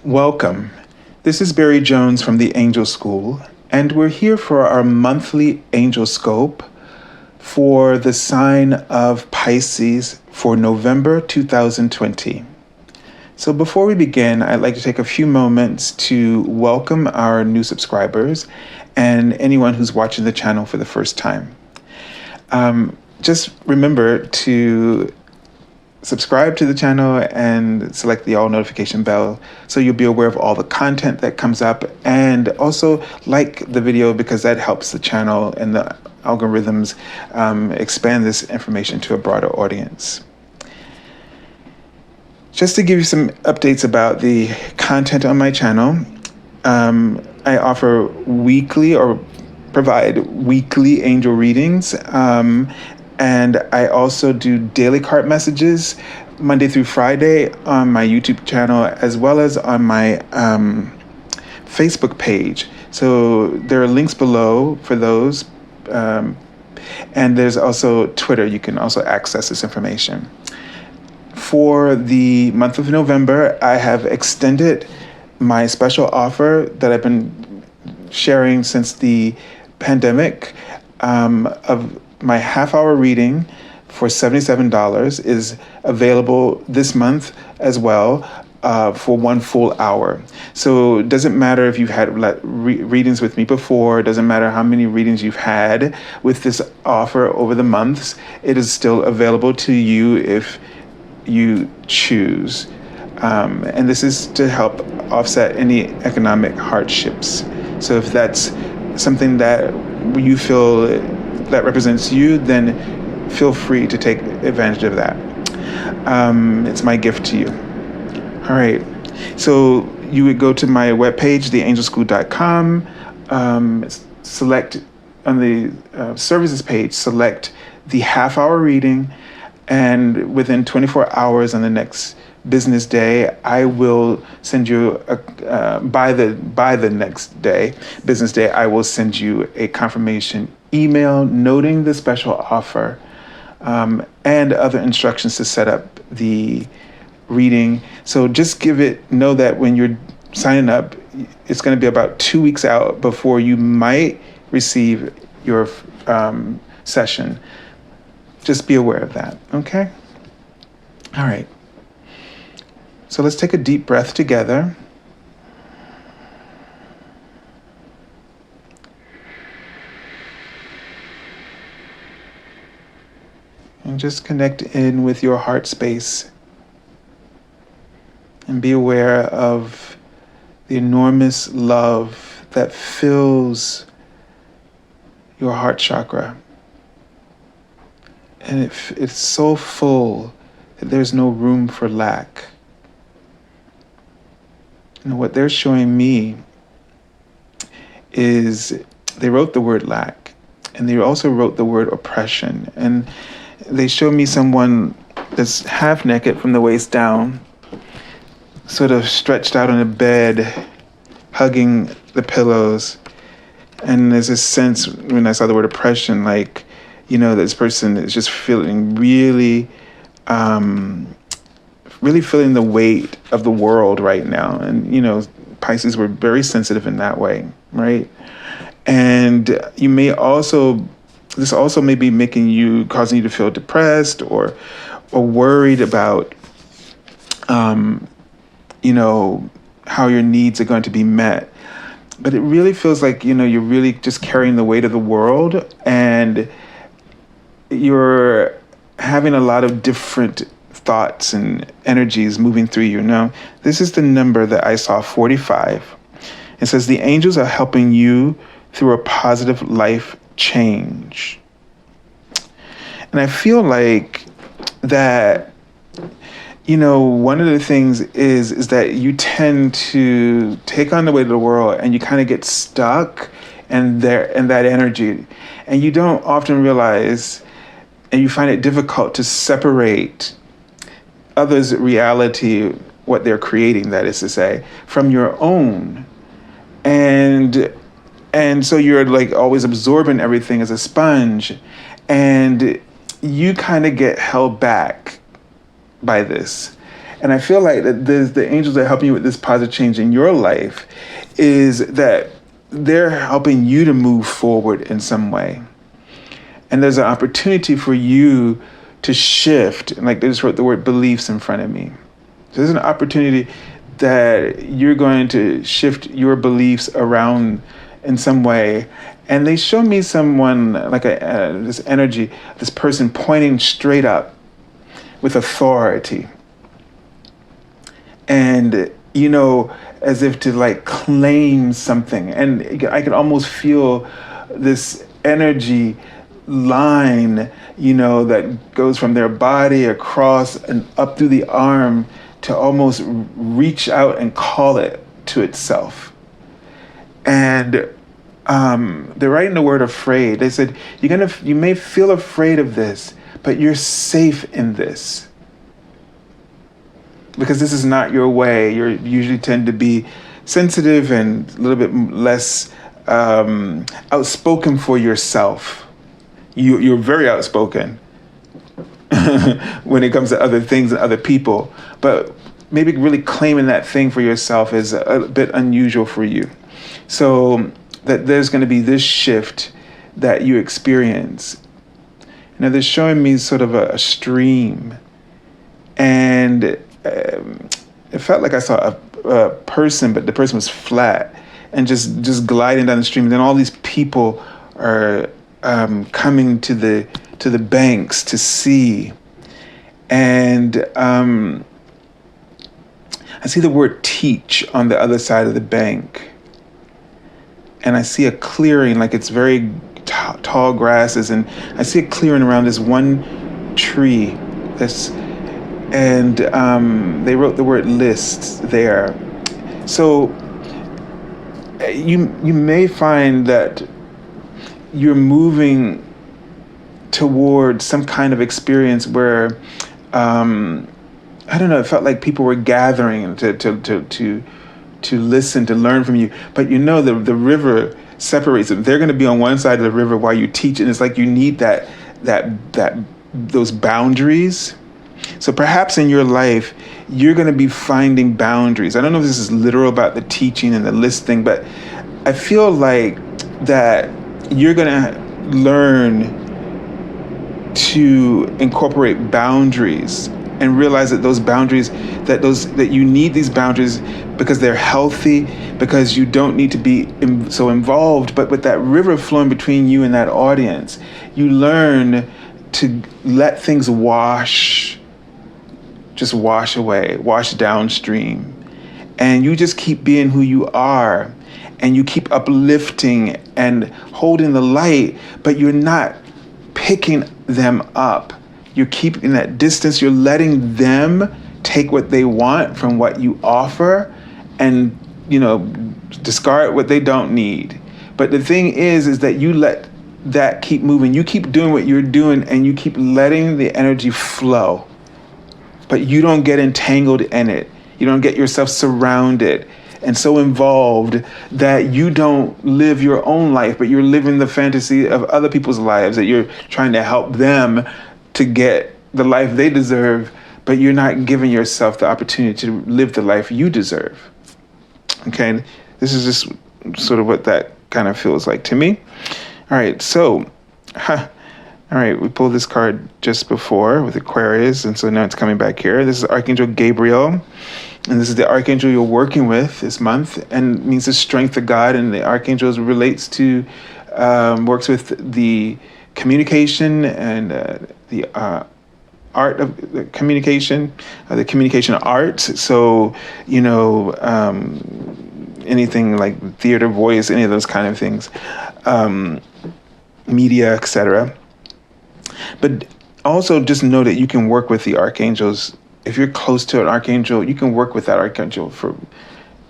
Welcome. This is Barry Jones from the Angel School, and we're here for our monthly Angelscope for the sign of Pisces for November 2020. So before we begin, I'd like to take a few moments to welcome our new subscribers and anyone who's watching the channel for the first time. Just remember to subscribe to the channel and select the all notification bell so you'll be aware of all the content that comes up, and also like the video because that helps the channel and the algorithms expand this information to a broader audience. Just to give you some updates about the content on my channel, I offer weekly or provide weekly angel readings. And I also do daily card messages Monday through Friday on my YouTube channel, as well as on my Facebook page. So there are links below for those. And there's also Twitter. You can also access this information. For the month of November, I have extended my special offer that I've been sharing since the pandemic of my half-hour reading for $77 is available this month as well for 1 full hour. So it doesn't matter if you've had readings with me before, it doesn't matter how many readings you've had with this offer over the months, it is still available to you if you choose. And this is to help offset any economic hardships. So if that's something that you feel that represents you, then feel free to take advantage of that. It's my gift to you. All right. So you would go to my webpage, theangelschool.com, select on the services page, select the half-hour reading, and within 24 hours on the next business day, I will send you by the next day, business day, I will send you a confirmation email noting the special offer and other instructions to set up the reading. So just know that when you're signing up, it's going to be about 2 weeks out before you might receive your session. Just be aware of that, okay? All right. So let's take a deep breath together. And just connect in with your heart space. And be aware of the enormous love that fills your heart chakra. And it's so full that there's no room for lack. And what they're showing me is they wrote the word lack, and they also wrote the word oppression. And they show me someone that's half naked from the waist down, sort of stretched out on a bed, hugging the pillows. And there's this sense when I saw the word oppression, like, this person is just feeling really feeling the weight of the world right now. And, Pisces were very sensitive in that way, right? And this also may be causing you to feel depressed or worried about, how your needs are going to be met. But it really feels like, you're really just carrying the weight of the world, and you're having a lot of different thoughts and energies moving through you. Now, this is the number that I saw, 45. It says, the angels are helping you through a positive life change. And I feel like that, one of the things is that you tend to take on the weight of the world and you kind of get stuck in that energy. And you don't often realize, and you find it difficult to separate others' reality, what they're creating, that is to say, from your own. And so you're like always absorbing everything as a sponge, and you kind of get held back by this. And I feel like that the angels that are helping you with this positive change in your life is that they're helping you to move forward in some way. And there's an opportunity for you to shift. And like they just wrote the word beliefs in front of me. So there's an opportunity that you're going to shift your beliefs around in some way. And they show me someone like this energy, this person pointing straight up with authority. And, you know, as if to like claim something. And I could almost feel this energy line, you know, that goes from their body across and up through the arm to almost reach out and call it to itself. And they're writing the word afraid. They said, you may feel afraid of this, but you're safe in this. Because this is not your way. You usually tend to be sensitive and a little bit less outspoken for yourself. You're very outspoken when it comes to other things and other people. But maybe really claiming that thing for yourself is a bit unusual for you. So that there's going to be this shift that you experience. Now they're showing me sort of a stream. And it felt like I saw a person, but the person was flat and just gliding down the stream. And then all these people are coming to the banks to see. And I see the word teach on the other side of the bank. And I see a clearing, like it's very tall grasses. And I see a clearing around this one tree. And they wrote the word list there. So you may find that you're moving toward some kind of experience where, I don't know, it felt like people were gathering to listen, to learn from you. But you know, the river separates them. They're going to be on one side of the river while you teach, and it's like you need those boundaries. So perhaps in your life, you're going to be finding boundaries. I don't know if this is literal about the teaching and the listing, but I feel like that you're going to learn to incorporate boundaries and realize that those boundaries, that you need these boundaries because they're healthy, because you don't need to be so involved. But with that river flowing between you and that audience, you learn to let things just wash away, wash downstream. And you just keep being who you are, and you keep uplifting and holding the light, but you're not picking them up. You're keeping that distance. You're letting them take what they want from what you offer and, you know, discard what they don't need. But the thing is that you let that keep moving. You keep doing what you're doing, and you keep letting the energy flow. But you don't get entangled in it. You don't get yourself surrounded and so involved that you don't live your own life, but you're living the fantasy of other people's lives, that you're trying to help them to get the life they deserve, but you're not giving yourself the opportunity to live the life you deserve. Okay, this is just sort of what that kind of feels like to me. All right, so, all right, we pulled this card just before with Aquarius, and so now it's coming back here. This is Archangel Gabriel, and this is the Archangel you're working with this month, and means the strength of God, and the Archangel relates to, works with the communication and the art of the communication arts. So, you know, anything like theater, voice, any of those kind of things, media, etc. But also just know that you can work with the archangels. If you're close to an archangel, you can work with that archangel for,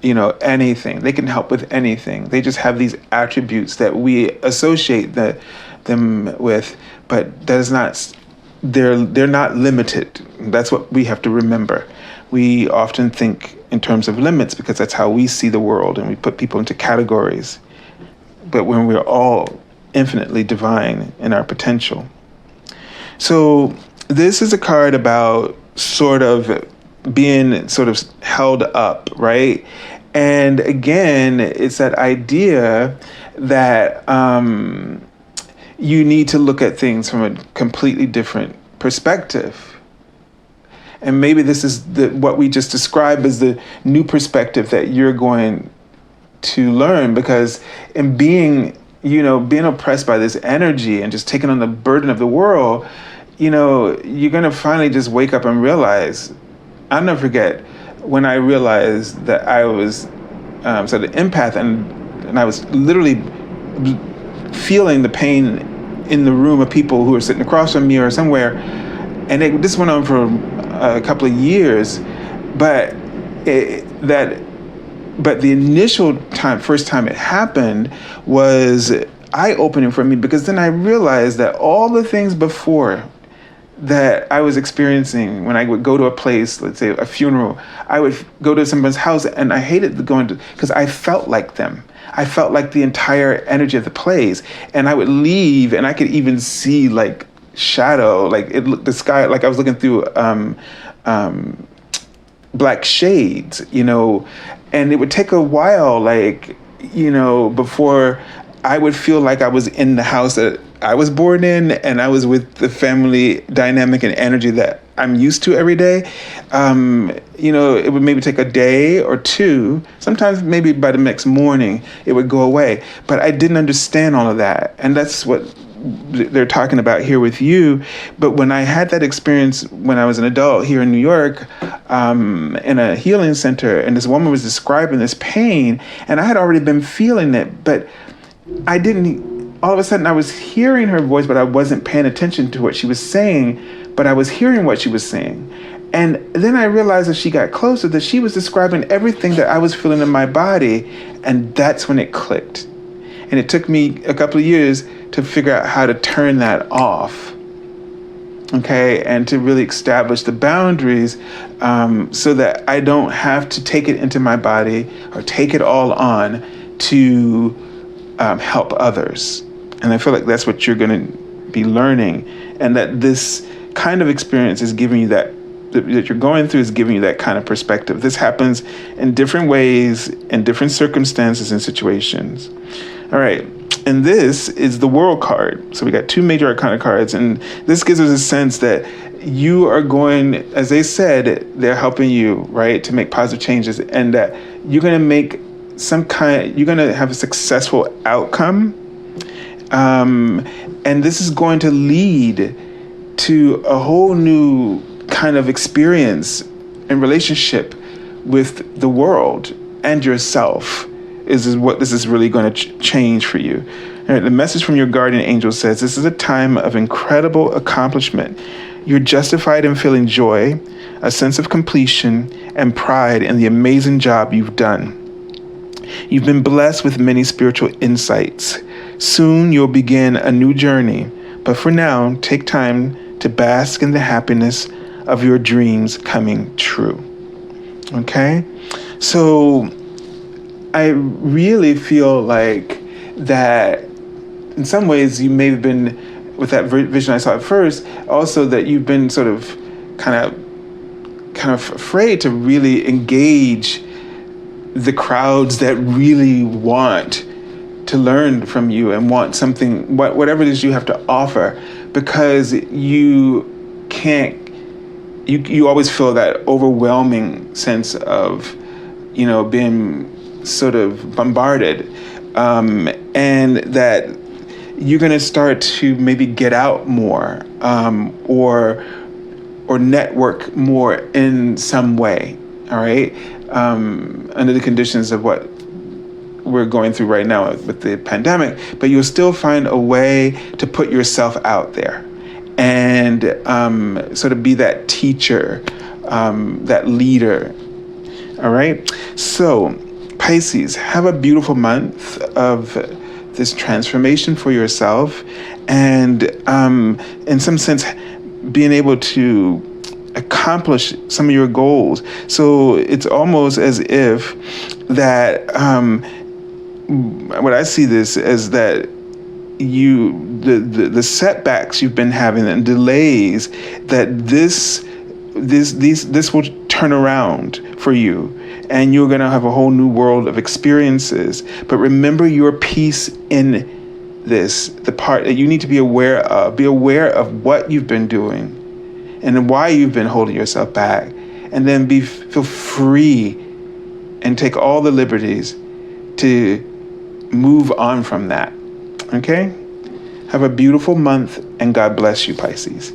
you know, anything. They can help with anything. They just have these attributes that we associate them with, but that is not, they're not limited. That's what we have to remember. We often think in terms of limits because that's how we see the world, and we put people into categories. But when we're all infinitely divine in our potential. So this is a card about sort of being sort of held up, right? And again, it's that idea that you need to look at things from a completely different perspective. And maybe this is what we just described as the new perspective that you're going to learn, because in being oppressed by this energy and just taking on the burden of the world, you're going to finally just wake up and realize. I'll never forget when I realized that I was sort of empath, and I was literally feeling the pain in the room of people who were sitting across from me or somewhere. And this went on for a couple of years, but the initial first time it happened was eye-opening for me, because then I realized that all the things before that I was experiencing when I would go to a place, let's say a funeral, I would go to someone's house and I hated going to, because I felt like them. I felt like the entire energy of the place, and I would leave and I could even see like shadow, like it looked the sky, like I was looking through black shades, and it would take a while, before I would feel like I was in the house that I was born in, and I was with the family dynamic and energy that I'm used to every day. It would maybe take a day or two. Sometimes maybe by the next morning, it would go away. But I didn't understand all of that. And that's what they're talking about here with you. But when I had that experience when I was an adult here in New York, in a healing center, and this woman was describing this pain, and I had already been feeling it, but I didn't. All of a sudden I was hearing her voice, but I wasn't paying attention to what she was saying, but I was hearing what she was saying. And then I realized as she got closer that she was describing everything that I was feeling in my body, and that's when it clicked. And it took me a couple of years to figure out how to turn that off, okay, and to really establish the boundaries, so that I don't have to take it into my body or take it all on to help others. And I feel like that's what you're going to be learning, and that this kind of experience is giving you that you're going through is giving you that kind of perspective. This happens in different ways, in different circumstances and situations. All right. And this is the World card. So we got two major Arcana cards, and this gives us a sense that you are going, as they said, they're helping you, right, to make positive changes, and that you're going to make you're going to have a successful outcome. And this is going to lead to a whole new kind of experience and relationship with the world and yourself. Is what this is really going to change for you. All right, the message from your guardian angel says, this is a time of incredible accomplishment. You're justified in feeling joy, a sense of completion, and pride in the amazing job you've done. You've been blessed with many spiritual insights. Soon you'll begin a new journey, but for now, take time to bask in the happiness of your dreams coming true. Okay? So I really feel like that in some ways you may have been, with that vision I saw at first, also that you've been sort of kind of afraid to really engage the crowds that really want to learn from you and want something, whatever it is you have to offer, because you can't, you always feel that overwhelming sense of, being sort of bombarded, and that you're going to start to maybe get out more, or network more in some way. All right, under the conditions of what we're going through right now with the pandemic, but you'll still find a way to put yourself out there and sort of be that teacher, that leader. All right, so Pisces, have a beautiful month of this transformation for yourself, and in some sense being able to accomplish some of your goals. So it's almost as if that what I see this as that the setbacks you've been having and delays, that this this will turn around for you, and you're going to have a whole new world of experiences. But remember your piece in this, the part that you need to be aware of. Be aware of what you've been doing and why you've been holding yourself back, and then feel free and take all the liberties to move on from that. Okay? Have a beautiful month, and God bless you, Pisces.